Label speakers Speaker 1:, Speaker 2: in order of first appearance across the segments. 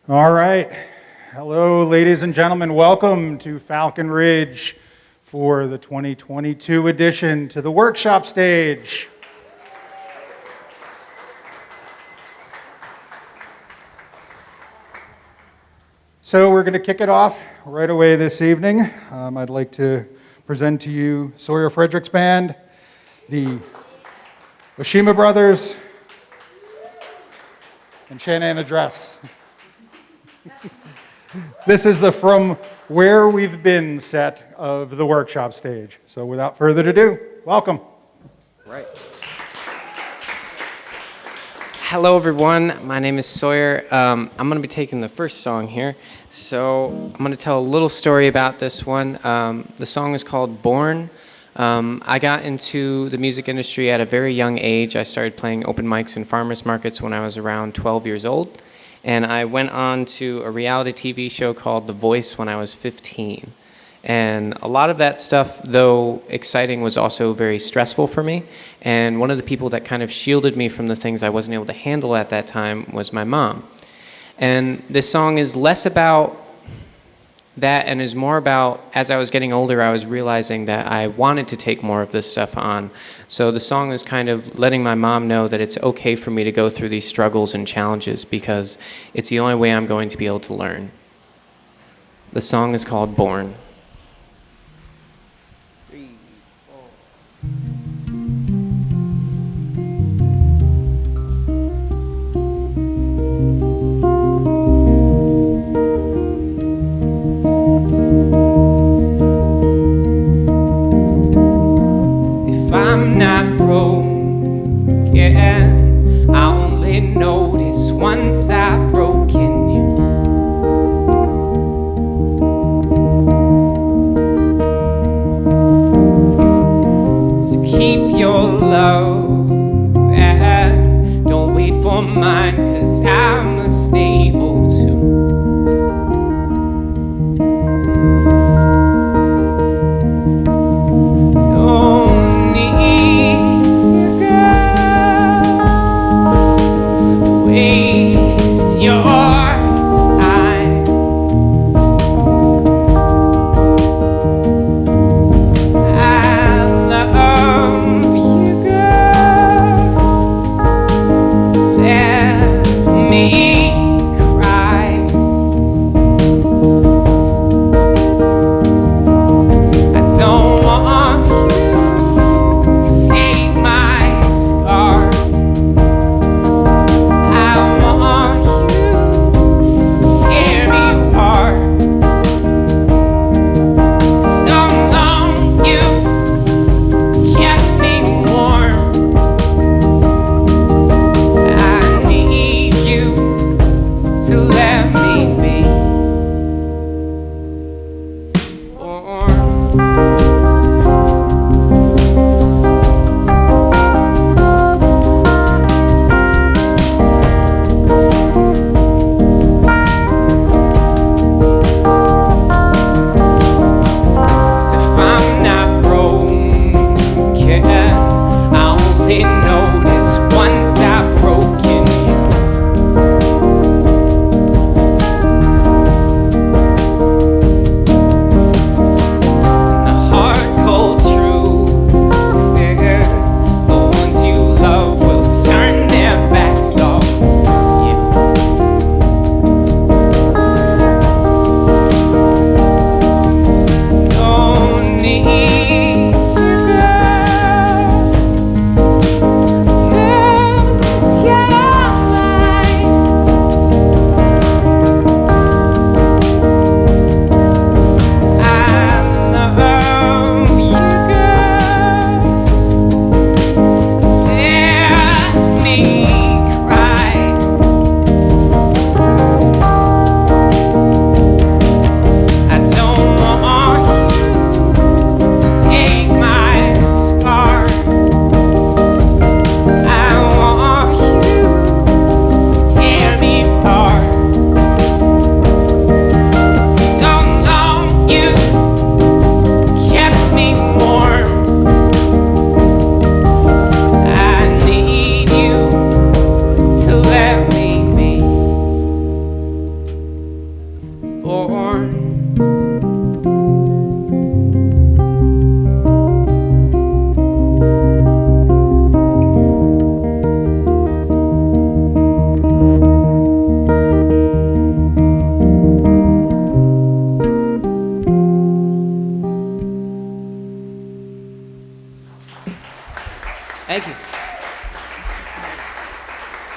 Speaker 1: All right. Hello, ladies and gentlemen. Welcome to Falcon Ridge for the 2022 edition to the workshop stage. So we're going to kick it off right away this evening. I'd like to present to you Sawyer Frederick's band, the Oshima Brothers, and Shannon Address. This is the From Where We've Been set of the workshop stage. So without further ado, welcome.
Speaker 2: Right. Hello, everyone. My name is Sawyer. I'm going to be taking the first song here. So I'm going to tell a little story about this one. The song is called Born. I got into the music industry at a very young age. I started playing open mics and farmers markets when I was around 12 years old. And I went on to a reality TV show called The Voice when I was 15. And a lot of that stuff, though exciting, was also very stressful for me. And one of the people that kind of shielded me from the things I wasn't able to handle at that time was my mom. And this song is less about that and is more about, as I was getting older, I was realizing that I wanted to take more of this stuff on. So the song is kind of letting my mom know that it's okay for me to go through these struggles and challenges because it's the only way I'm going to be able to learn. The song is called Born. 3, 4. I'm not broken, I only notice once I've broken you. So keep your love and don't wait for mine, 'cause I'm unstable too. Waste your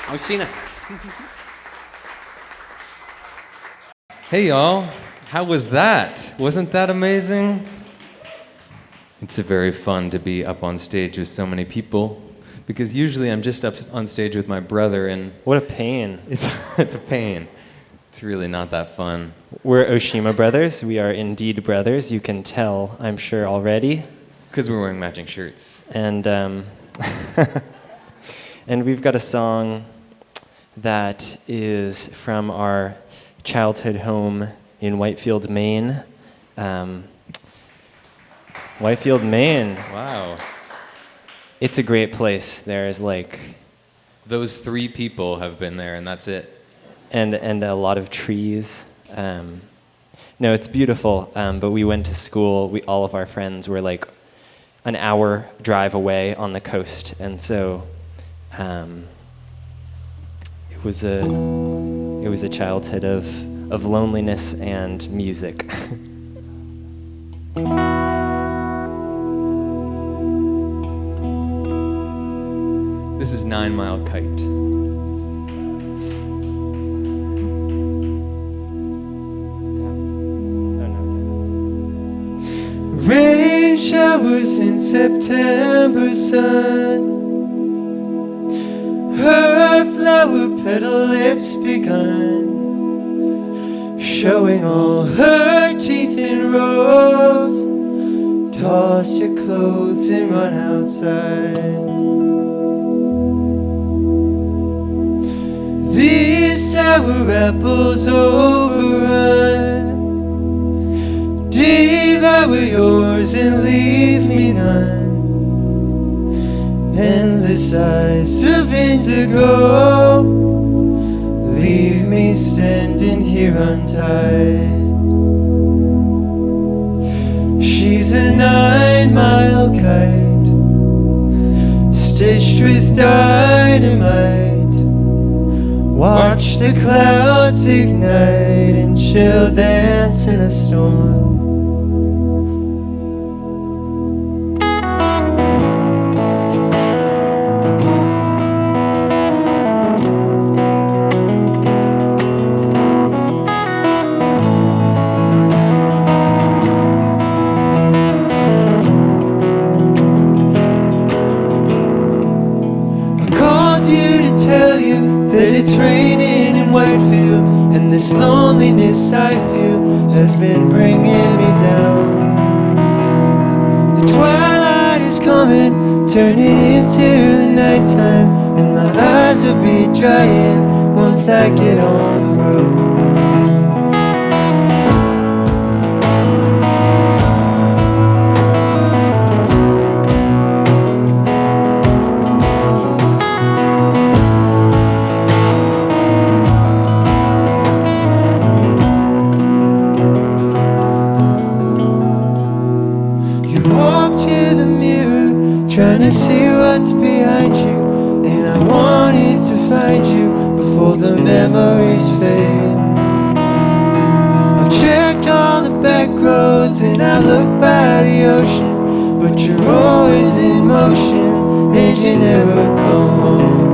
Speaker 2: Osina.
Speaker 3: Hey y'all, how was that? Wasn't that amazing? It's very fun to be up on stage with so many people because usually I'm just up on stage with my brother and
Speaker 4: What a pain.
Speaker 3: it's a pain. It's really not that fun.
Speaker 4: We're Oshima brothers. We are indeed brothers. You can tell, I'm sure, already.
Speaker 3: Because we're wearing matching shirts.
Speaker 4: And and we've got a song that is from our childhood home in Whitefield, Maine. Whitefield, Maine.
Speaker 3: Wow.
Speaker 4: It's a great place. There's like...
Speaker 3: Those 3 people have been there and that's it.
Speaker 4: And a lot of trees. No, it's beautiful. But we went to school. All of our friends were like an hour drive away on the coast, and so it was a childhood of loneliness and music.
Speaker 3: This is 9 Mile Kite. Rain showers in September sun. Her flower petal lips begun, showing all her teeth in rows. Toss your clothes and run outside. These sour apples overrun. Devour yours and leave me none. Endless eyes of indigo, leave me standing here untied. She's a 9-mile kite, stitched with dynamite. Watch the clouds ignite and she'll dance in a storm. It's raining in Whitefield, and this loneliness I feel has been bringing me down. The twilight is coming, turning into the nighttime, and my eyes will be drying once I get on the road. Trying to see what's behind you, and I wanted to find you before the memories fade. I've checked all the back roads and I look by the ocean, but you're always in motion and you never come home.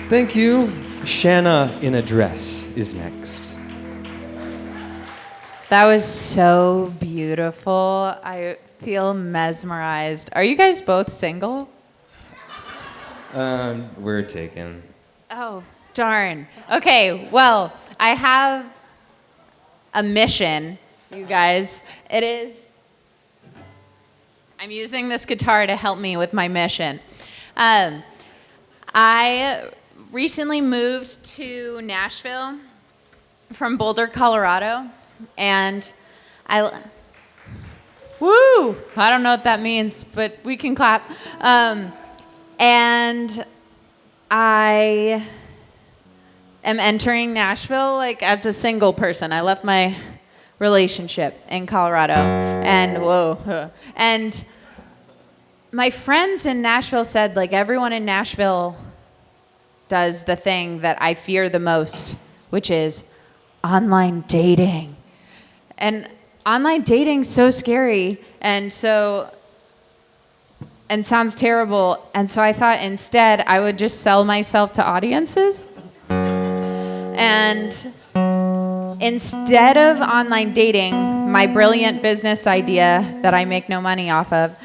Speaker 3: Thank you. Shanna in a dress is next.
Speaker 5: That was so beautiful. I feel mesmerized. Are you guys both single?
Speaker 3: We're taken.
Speaker 5: Oh, Darn. Okay, well, I have a mission, you guys. I'm using this guitar to help me with my mission. I recently moved to Nashville from Boulder, Colorado, and I don't know what that means, but we can clap. And I am entering Nashville like as a single person. I left my relationship in Colorado, and my friends in Nashville said like everyone in Nashville does the thing that I fear the most, which is online dating. And online dating's so scary and sounds terrible. And so I thought instead I would just sell myself to audiences. And instead of online dating, my brilliant business idea that I make no money off of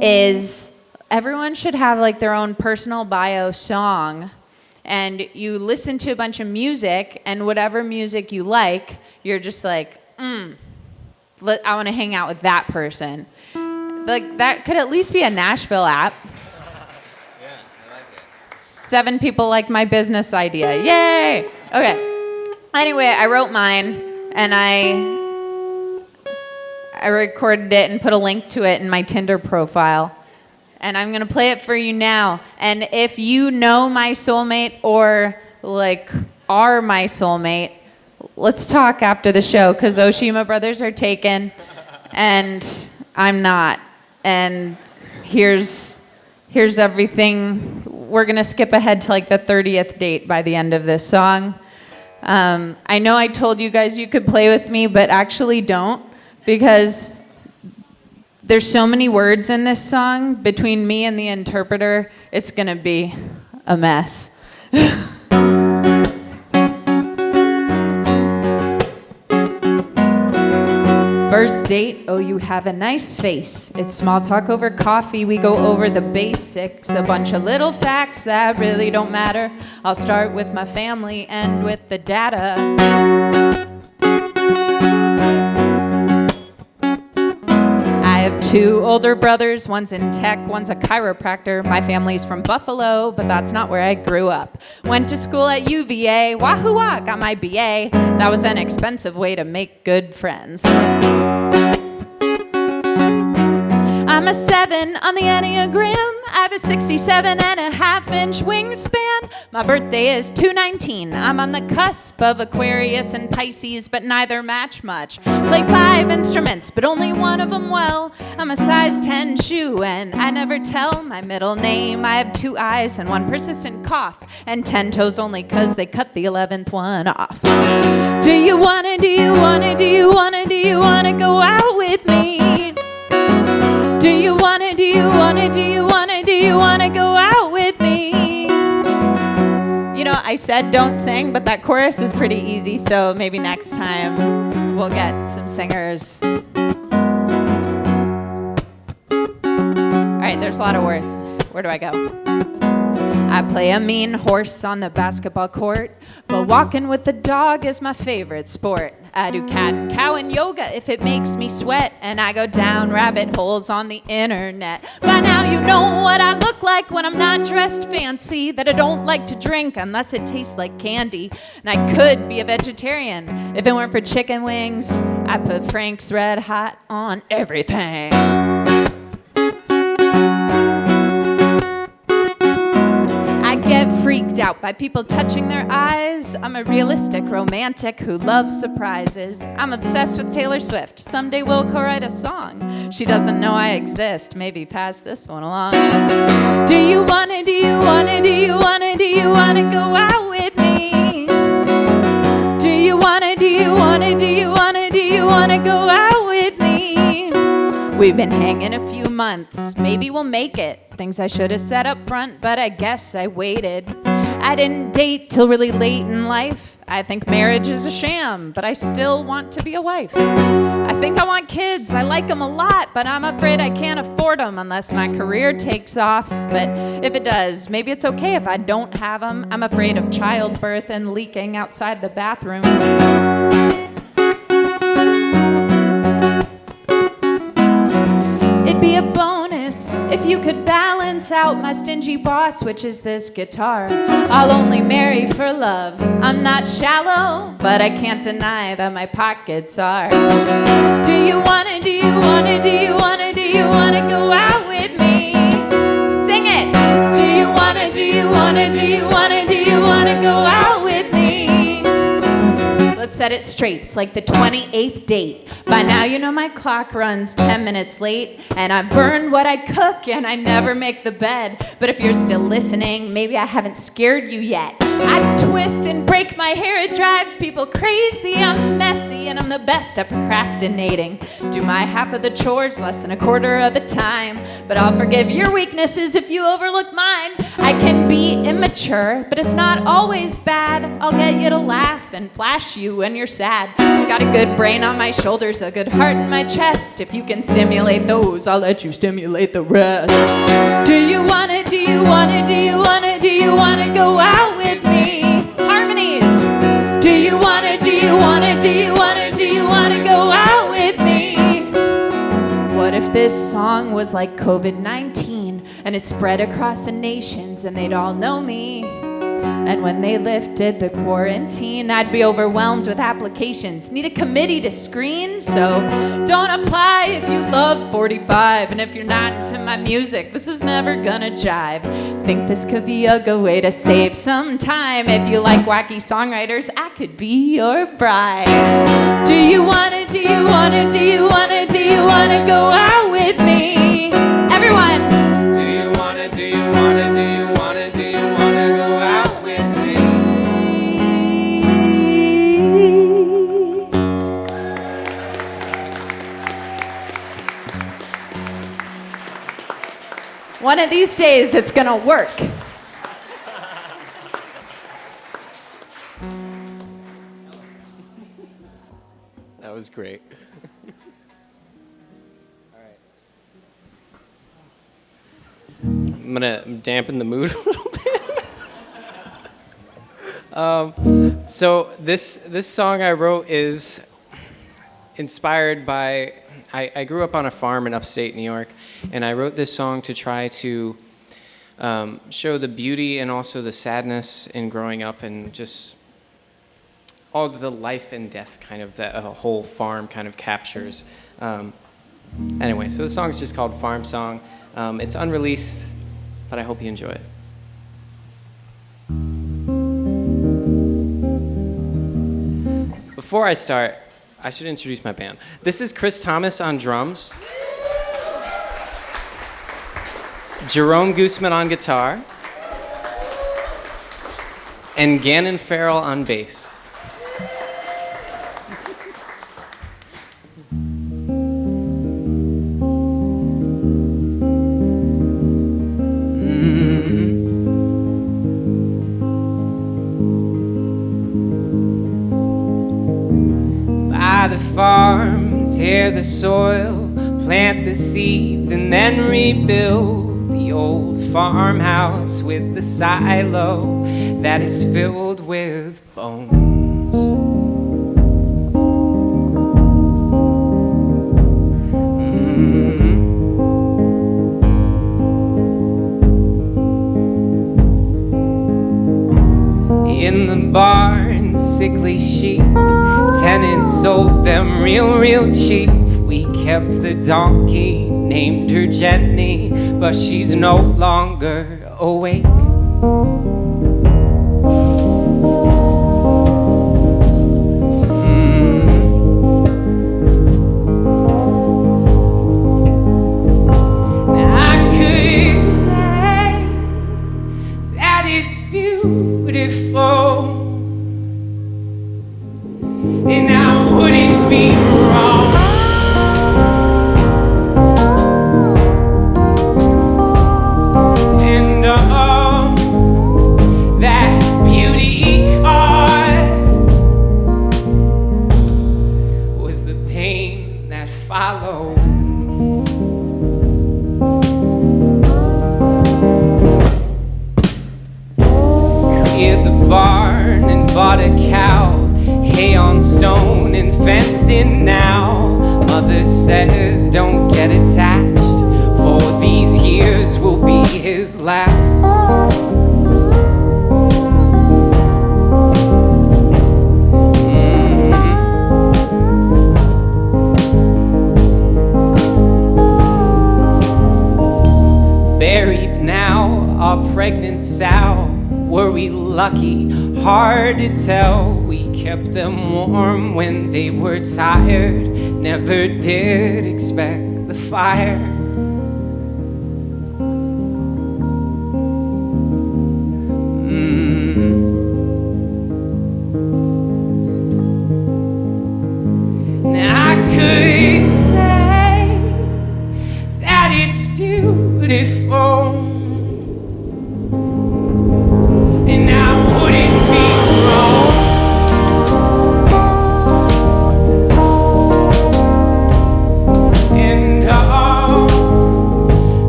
Speaker 5: is everyone should have like their own personal bio song, and you listen to a bunch of music, and whatever music you like, you're just like, I want to hang out with that person. Like that could at least be a Nashville app. Yeah, I like it. 7 people like my business idea. Yay! Okay. Anyway, I wrote mine, and I recorded it and put a link to it in my Tinder profile. And I'm going to play it for you now. And if you know my soulmate or like are my soulmate, let's talk after the show, because Oshima brothers are taken and I'm not. And here's everything. We're going to skip ahead to like the 30th date by the end of this song. I know I told you guys you could play with me, but actually don't, because there's so many words in this song. Between me and the interpreter, it's going to be a mess. First date, oh, you have a nice face. It's small talk over coffee. We go over the basics, a bunch of little facts that really don't matter. I'll start with my family, end with the data. I have 2 older brothers, one's in tech, one's a chiropractor. My family's from Buffalo, but that's not where I grew up. Went to school at UVA, wahoo-wah, got my BA. That was an expensive way to make good friends. I'm a 7 on the Enneagram. I have a 67.5-inch wingspan. My birthday is 2/19. I'm on the cusp of Aquarius and Pisces, but neither match much. Play 5 instruments, but only one of them well. I'm a size 10 shoe, and I never tell my middle name. I have 2 eyes and 1 persistent cough, and 10 toes only 'cause they cut the 11th one off. Do you wanna go out with me? Do you wanna go out with me? You know, I said don't sing, but that chorus is pretty easy, so maybe next time we'll get some singers. All right, there's a lot of words. Where do I go? I play a mean horse on the basketball court, but walking with the dog is my favorite sport. I do cat and cow and yoga if it makes me sweat, and I go down rabbit holes on the internet. By now you know what I look like when I'm not dressed fancy, that I don't like to drink unless it tastes like candy. And I could be a vegetarian if it weren't for chicken wings. I put Frank's Red Hot on everything. Get freaked out by people touching their eyes. I'm a realistic romantic who loves surprises. I'm obsessed with Taylor Swift. Someday we'll co-write a song. She doesn't know I exist. Maybe pass this one along. Do you wanna go out with me? Do you wanna go out with me? We've been hanging a few months. Maybe we'll make it. Things I should have said up front, but I guess I waited. I didn't date till really late in life. I think marriage is a sham, but I still want to be a wife. I think I want kids. I like them a lot, but I'm afraid I can't afford them unless my career takes off. But if it does, maybe it's okay if I don't have them. I'm afraid of childbirth and leaking outside the bathroom. It'd be a bonus if you could balance out my stingy boss, which is this guitar. I'll only marry for love. I'm not shallow, but I can't deny that my pockets are. Do you wanna go out with me? Sing it! Do you wanna go out with me? Let's set it straight. It's like the 28th date. By now you know my clock runs 10 minutes late, and I burn what I cook and I never make the bed. But if you're still listening, maybe I haven't scared you yet. I twist and break my hair, it drives people crazy. I'm messy and I'm the best at procrastinating. Do my half of the chores less than a quarter of the time, but I'll forgive your weaknesses if you overlook mine. I can be immature, but it's not always bad. I'll get you to laugh and flash you when you're sad. Got a good brain on my shoulders, a good heart in my chest. If you can stimulate those, I'll let you stimulate the rest. Do you wanna go out with me? Harmonies. Do you wanna go out with me? What if this song was like COVID-19 and it spread across the nations and they'd all know me? And when they lifted the quarantine, I'd be overwhelmed with applications. Need a committee to screen, so don't apply if you love 45. And if you're not into my music, this is never gonna jive. Think this could be a good way to save some time. If you like wacky songwriters, I could be your bride. Do you wanna go out with me? Everyone! One of these days, it's gonna work.
Speaker 2: That was great. I'm gonna dampen the mood a little bit. So this song I wrote is inspired by. I grew up on a farm in upstate New York, and I wrote this song to try to show the beauty and also the sadness in growing up and just all the life and death kind of that a whole farm kind of captures. Anyway, so the song's just called Farm Song. It's unreleased, but I hope you enjoy it. Before I start, I should introduce my band. This is Chris Thomas on drums, Jerome Guzman on guitar, and Gannon Farrell on bass. Farm, tear the soil, plant the seeds, and then rebuild the old farmhouse with the silo that is filled with bones. In the barn, sickly sheep, tenants sold them real cheap. We kept the donkey, named her Jenny, but she's no longer awake. I could say that it's beautiful, and I wouldn't be wrong. And leaving now. Mother says don't get attached, for these years will be his last. Buried now, our pregnant sow. Were we lucky? Hard to tell. We kept them warm when they were tired. Never did expect the fire. Now I could say that it's beautiful, and I wouldn't be wrong. And all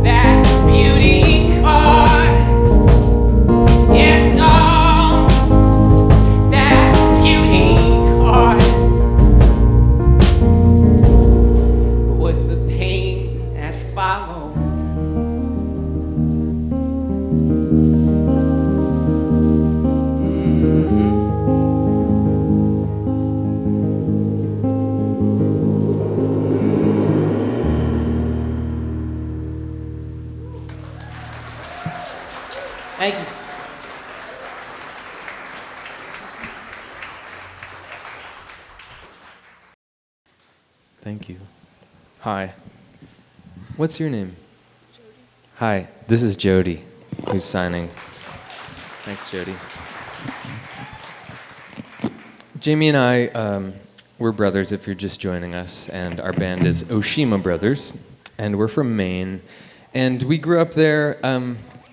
Speaker 2: that beauty caused, yes, all that beauty caused was the pain that followed. Thank you.
Speaker 6: Thank you. Hi. What's your name? Hi, this is Jody, who's signing. Thanks, Jody. Jamie and I, we're brothers if you're just joining us, and our band is Oshima Brothers, and we're from Maine. And we grew up there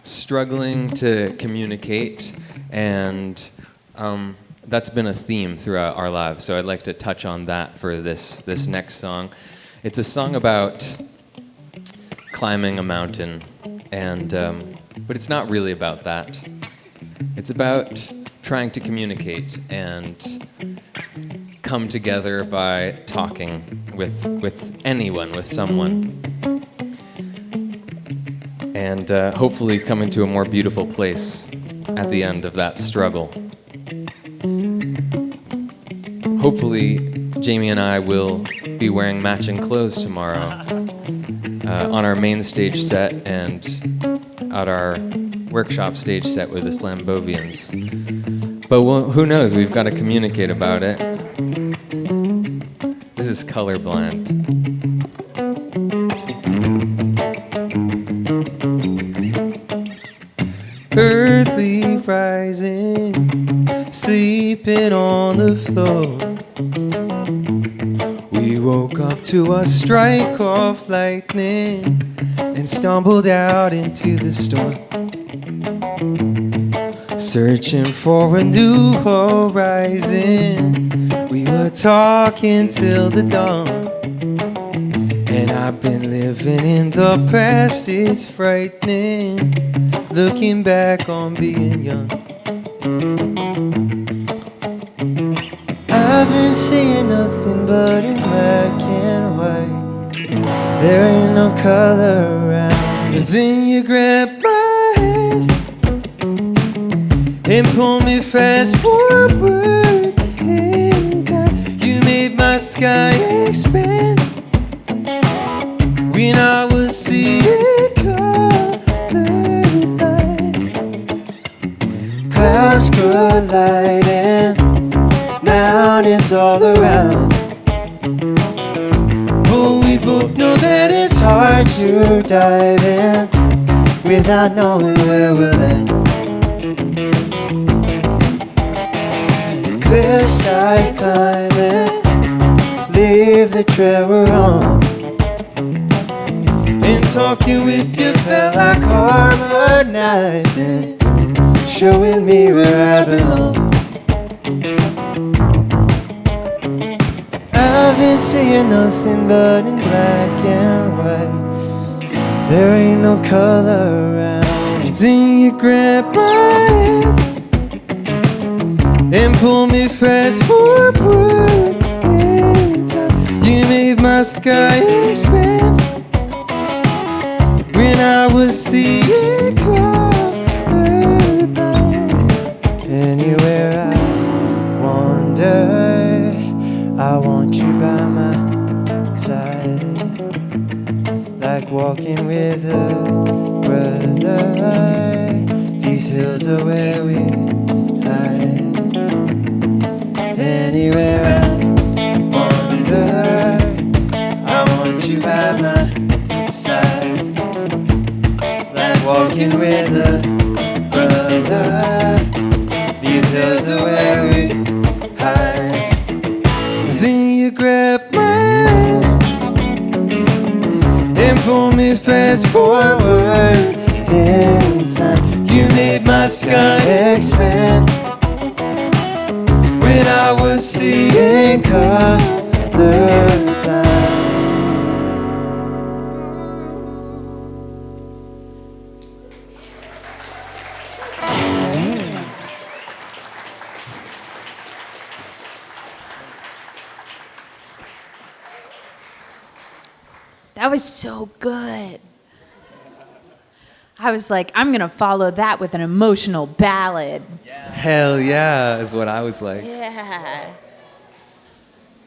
Speaker 6: struggling to communicate, and that's been a theme throughout our lives. So I'd like to touch on that for this next song. It's a song about climbing a mountain, and but it's not really about that. It's about trying to communicate and come together by talking with anyone, with someone, and hopefully coming to a more beautiful place at the end of that struggle. Hopefully, Jamie and I will be wearing matching clothes tomorrow on our main stage set and at our workshop stage set with the Slambovians. But who knows? We've got to communicate about it. This is Colorblind.
Speaker 3: Early rising, sleeping on the floor. We woke up to a strike of lightning and stumbled out into the storm, searching for a new horizon. We were talking till the dawn, and I've been living in the past. It's frightening, looking back on being young. I've been seeing nothing but in black and white. There ain't no color around. But then you grab my hand and pull me fast forward in time. You made my sky expand when I was seeing colorblind. Clouds colliding, mountains all around, but we both know that it's hard to dive in without knowing where we'll end. Cliffside climbing, leave the trail we're on, and talking with you felt like harmonizing, showing me where I belong. I've been seeing nothing but in black and white. There ain't no color around. And then you grab my hand and pull me fast forward in time. sky expand when I was seeing colorblind. Anywhere I wander, I want you by my side, like walking with a brother. These hills are where we hide. Anywhere I wander, I want you by my side, like walking with a brother. These hills are where we hide. Then you grab my hand and pull me fast forward in time. You made my sky expand when I was seeing colorblind.
Speaker 5: That was so good. I was like, I'm going to follow that with an emotional ballad.
Speaker 6: Hell yeah, is what I was like.
Speaker 5: Yeah.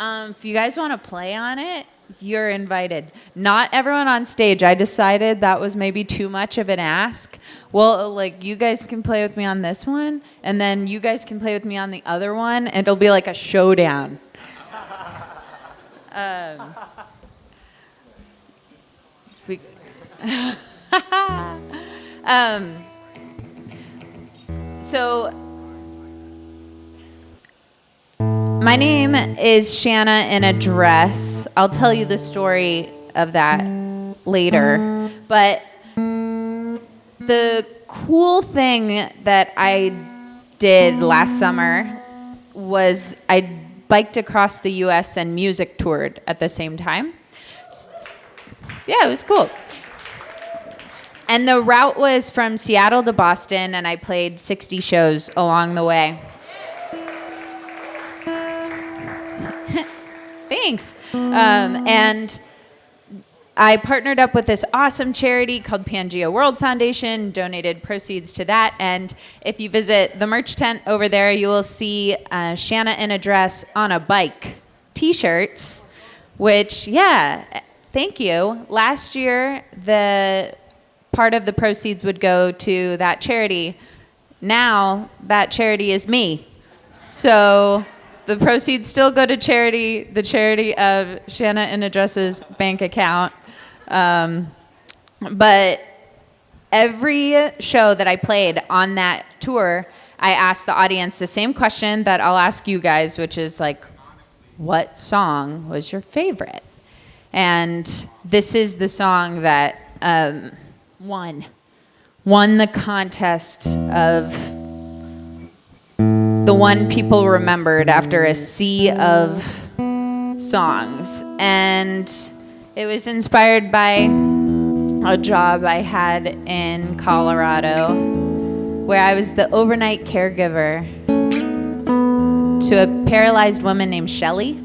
Speaker 5: If you guys want to play on it, you're invited. Not everyone on stage. I decided that was maybe too much of an ask. Well, like, you guys can play with me on this one, and then you guys can play with me on the other one, and it'll be like a showdown. We... So, my name is Shanna in a dress. I'll tell you the story of that later. But the cool thing that I did last summer was I biked across the U.S. and music toured at the same time. Yeah, it was cool. And the route was from Seattle to Boston, and I played 60 shows along the way. Thanks. And I partnered up with this awesome charity called Pangea World Foundation, donated proceeds to that. And if you visit the merch tent over there, you will see Shanna in a dress on a bike t-shirts, which, yeah, thank you. Last year, the part of the proceeds would go to that charity. Now, that charity is me. So the proceeds still go to charity, the charity of Shanna in a Dress's bank account. But every show that I played on that tour, I asked the audience the same question that I'll ask you guys, which is like, what song was your favorite? And this is the song that won the contest of the one people remembered after a sea of songs. And it was inspired by a job I had in Colorado where I was the overnight caregiver to a paralyzed woman named Shelly.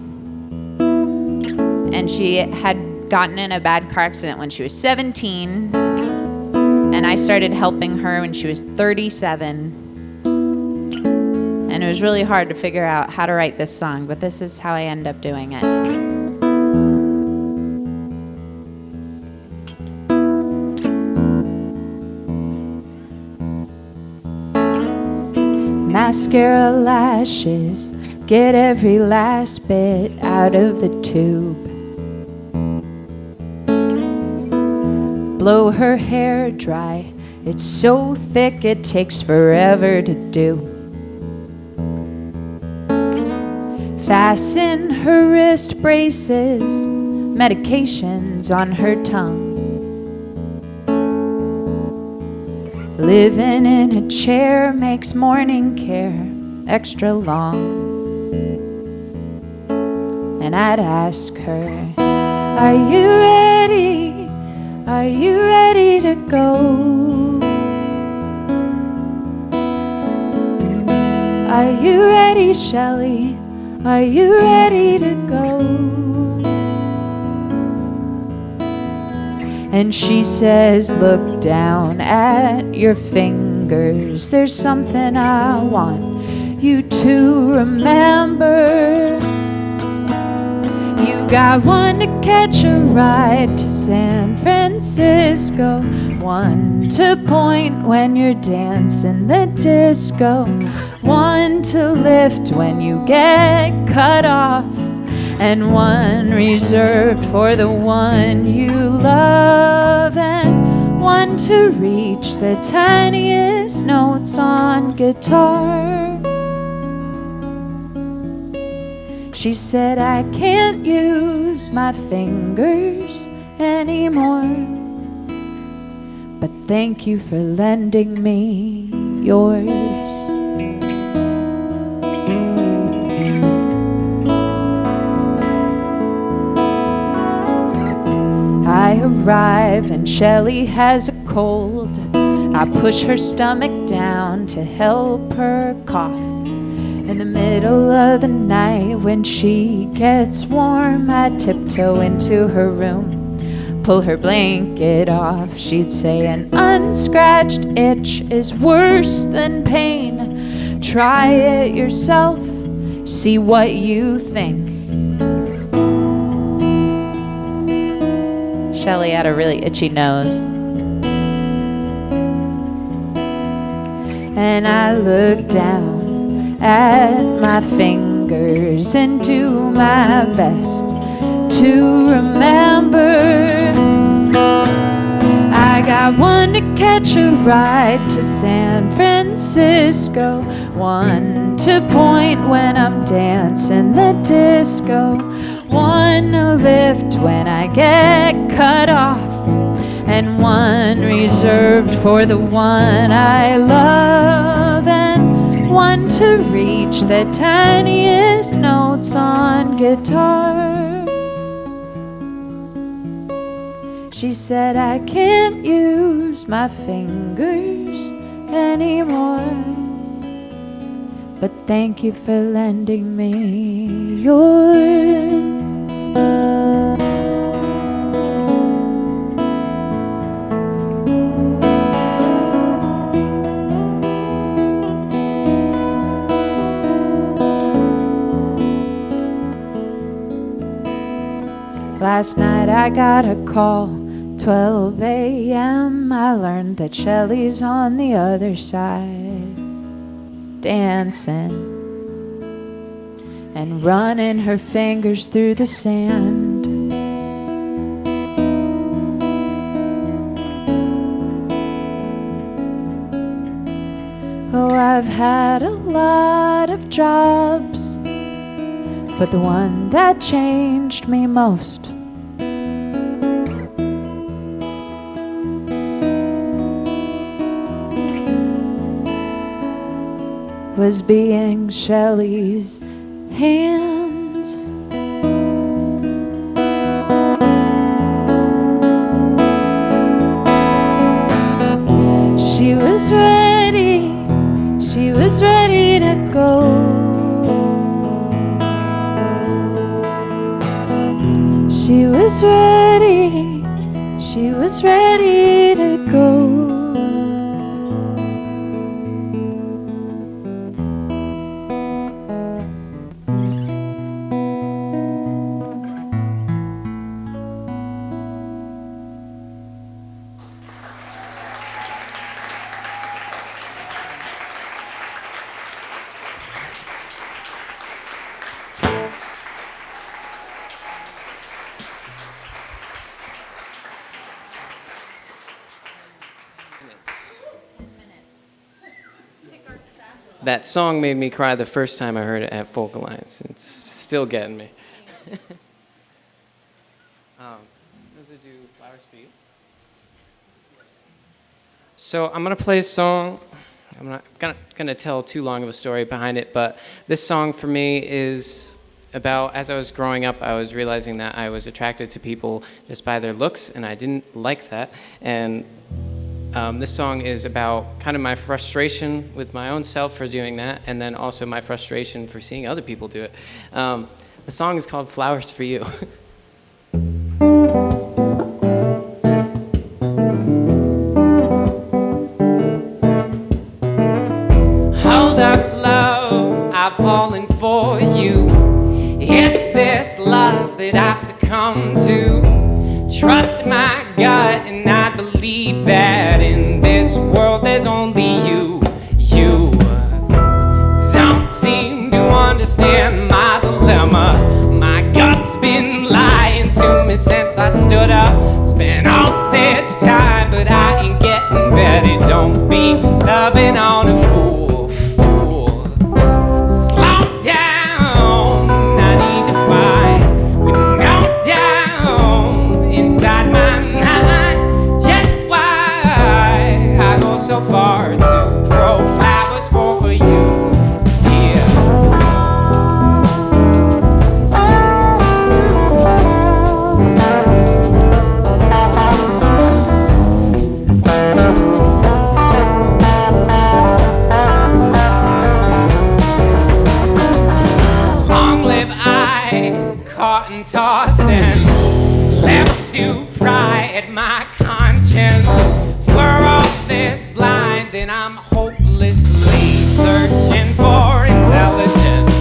Speaker 5: And she had gotten in a bad car accident when she was 17. And I started helping her when she was 37. And it was really hard to figure out how to write this song, but this is how I end up doing it. Mascara lashes, get every last bit out of the tube. Blow her hair dry, it's so thick it takes forever to do. Fasten her wrist braces, medications on her tongue. Living in a chair makes morning care extra long. And I'd ask her, are you ready? Are you ready to go? Are you ready, Shelley? Are you ready to go? And she says, look down at your fingers. There's something I want you to remember. You got one to catch a ride to San Francisco, one to point when you're dancing the disco, one to lift when you get cut off, and one reserved for the one you love, and one to reach the tiniest notes on guitar. She said, I can't use my fingers anymore, but thank you for lending me yours. I arrive and Shelley has a cold. I push her stomach down to help her cough. In the middle of the night when she gets warm, I tiptoe into her room, pull her blanket off. She'd say an unscratched itch is worse than pain. Try it yourself, see what you think. Shelley had a really itchy nose. And I look down at my fingers and do my best to remember. I got one to catch a ride to San Francisco, one to point when I'm dancing the disco, one to lift when I get cut off, and one reserved for the one I love, and one to reach the tiniest notes on guitar. She said, I can't use my fingers anymore, but thank you for lending me yours. Last night I got a call, 12 a.m. I learned that Shelley's on the other side, dancing and running her fingers through the sand. Oh, I've had a lot of jobs, but the one that changed me most was being Shellys Hands. She was ready to go. She was ready to go.
Speaker 2: That song made me cry the first time I heard it at Folk Alliance. It's still getting me. Those would do Flowers for You. So I'm going to play a song. I'm not going to tell too long of a story behind it, but this song for me is about, as I was growing up, I was realizing that I was attracted to people just by their looks, and I didn't like that. And this song is about kind of my frustration with my own self for doing that, and then also my frustration for seeing other people do it. The song is called Flowers for You. that I've succumbed to. Trust my gut and I believe that in this world there's only you. You don't seem to understand my dilemma. My gut's been lying to me since I stood up. Spent all this time, but I ain't getting better. Don't be loving on a fool, fool. Slow down, I need to find with no down inside my mind. Just why I go so far to grow flowers for you, dear. Long live I, caught and tossed and left to pry at my conscience. If we're all this blind, then I'm hopelessly searching for intelligence.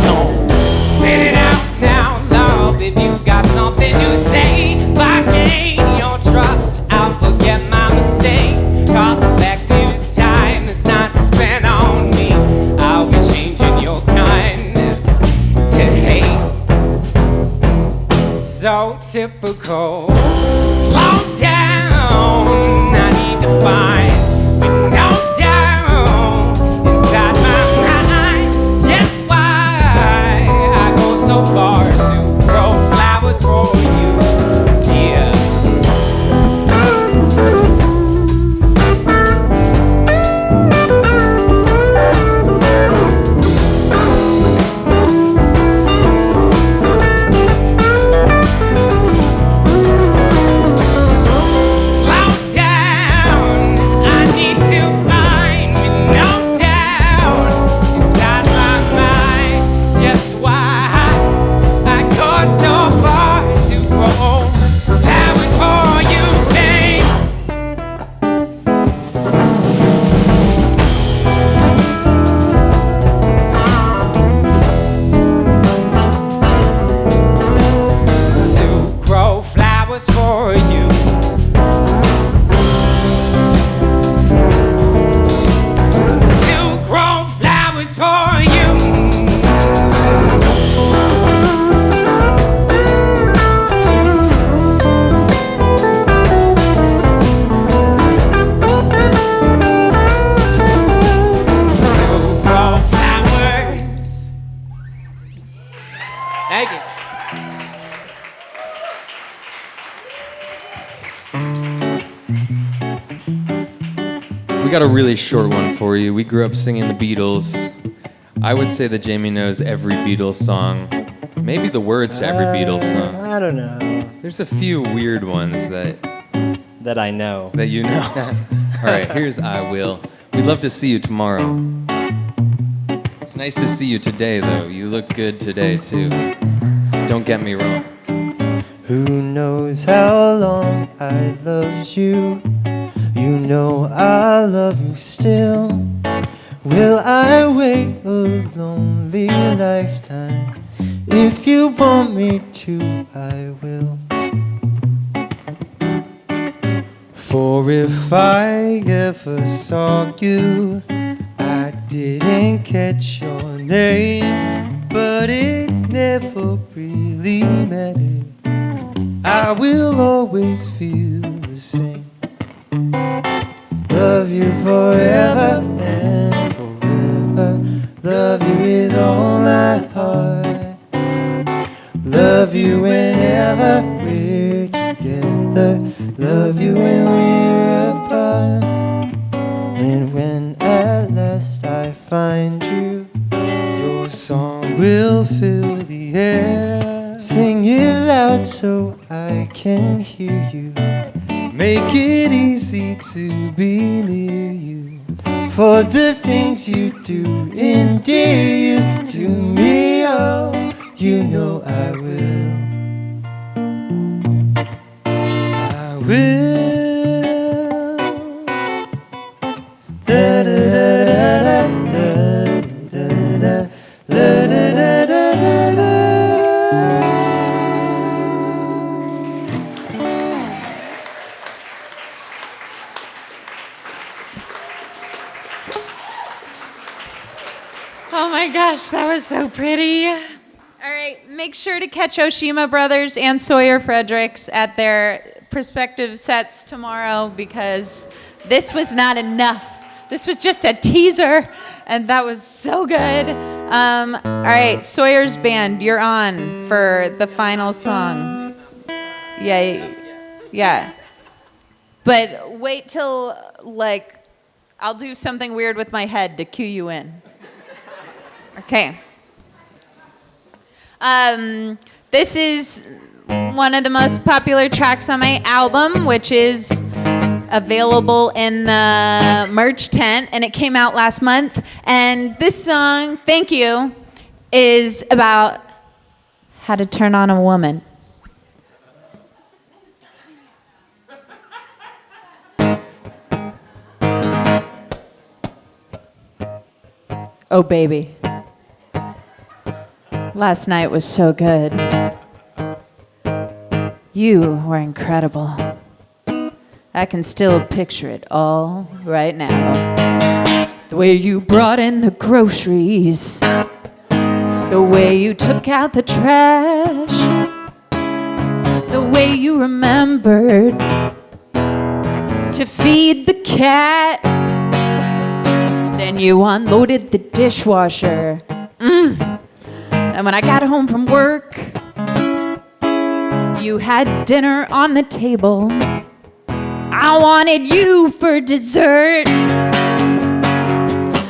Speaker 2: Don't spit it out now, love, if you got something to say. If I gain your trust, I'll forget my mistakes. Cause effective time that's not spent on me. I'll be changing your kindness to hate. So typical. Slow down, I need to find with no down inside my mind. Just why I go so far to grow flowers for you, dear. Slow down, I need to find with no down inside my mind. Just why I go so far to grow flowers for you, babe. To grow flowers for you. To grow flowers for you. To grow flowers. Thank you.
Speaker 6: We got a really short one for you. We grew up singing the Beatles. I would say that Jamie knows every Beatles song. Maybe the words to every Beatles song.
Speaker 4: I don't know.
Speaker 6: There's a few weird ones that
Speaker 4: That I know.
Speaker 6: you know. All right, here's I Will. We'd love to see you tomorrow. It's nice to see you today, though. You look good today, too. Don't get me wrong.
Speaker 3: Who knows how long I loved you? You know I love you still. Will I wait a lonely lifetime? If you want me to, I will. For if I ever saw you, I didn't catch your name, but it never really mattered. I will always feel the same. Love you forever and forever. Love you with all my heart. Love you whenever we're together. Love you when we're apart. And when at last I find you, your song will fill the air. Sing it loud so I can hear you. Make it easy to be near you. For the things you do endear you to me, oh, you know I will. I will. Da da da da da da da da da da da da da.
Speaker 5: gosh, that was so pretty. All right, make sure to catch Oshima Brothers and Sawyer Fredericks at their prospective sets tomorrow because this was not enough. This was just a teaser, and that was so good. All right, Sawyer's band, you're on for the final song. Yeah. But wait till, I'll do something weird with my head to cue you in. Okay. This is one of the most popular tracks on my album, which is available in the merch tent, and it came out last month. And this song, Thank You, is about how to turn on a woman. Oh, baby. Last night was so good. You were incredible. I can still picture it all right now. The way you brought in the groceries. The way you took out the trash. The way you remembered to feed the cat. Then you unloaded the dishwasher. And when I got home from work, you had dinner on the table. I wanted you for dessert.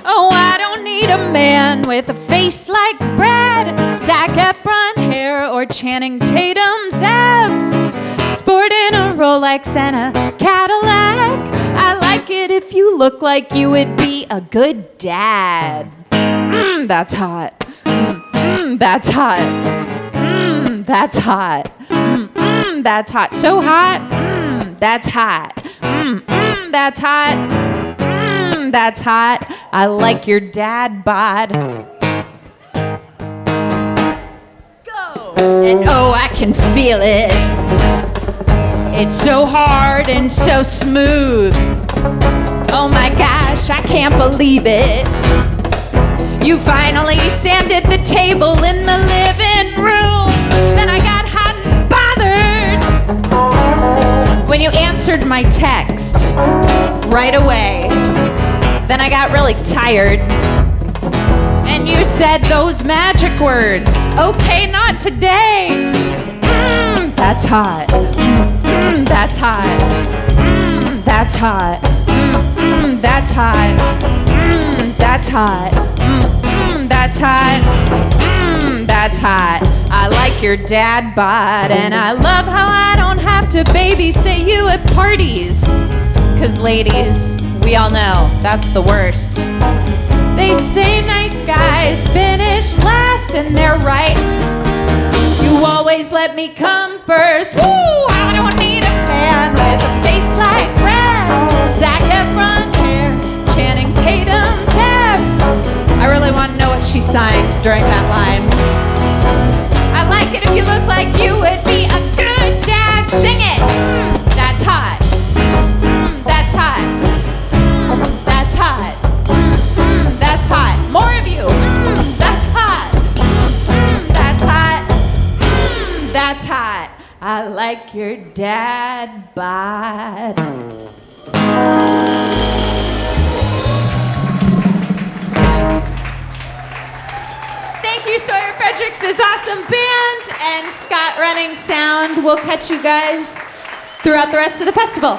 Speaker 5: Oh, I don't need a man with a face like Brad, Zac Efron hair, or Channing Tatum's abs. Sporting a Rolex and a Cadillac. I like it if you look like you would be a good dad. That's hot. That's hot. That's hot. That's hot. So hot. That's hot. That's hot. That's hot. I like your dad bod. Go. And oh, I can feel it. It's so hard and so smooth. Oh my gosh, I can't believe it. You finally sanded the table in the living room. Then I got hot and bothered when you answered my text right away. Then I got really tired. And you said those magic words. Okay, not today. That's hot. That's hot. That's hot. That's hot. That's hot. That's hot. That's hot. I like your dad bod, and I love how I don't have to babysit you at parties. 'Cause ladies, we all know that's the worst. They say nice guys finish last, and they're right. You always let me come first. Woo! I don't need a man with a face like Brad, Zac Efron hair, Channing Tatum's abs. I really want to know what she signed during that line. I like it if you look like you would be a good dad. Sing it. That's hot. That's hot. That's hot. That's hot. More of you. That's hot. That's hot. That's hot. I like your dad bod. Thank you, Sawyer Fredericks' awesome band and Scott running sound. We'll catch you guys throughout the rest of the festival.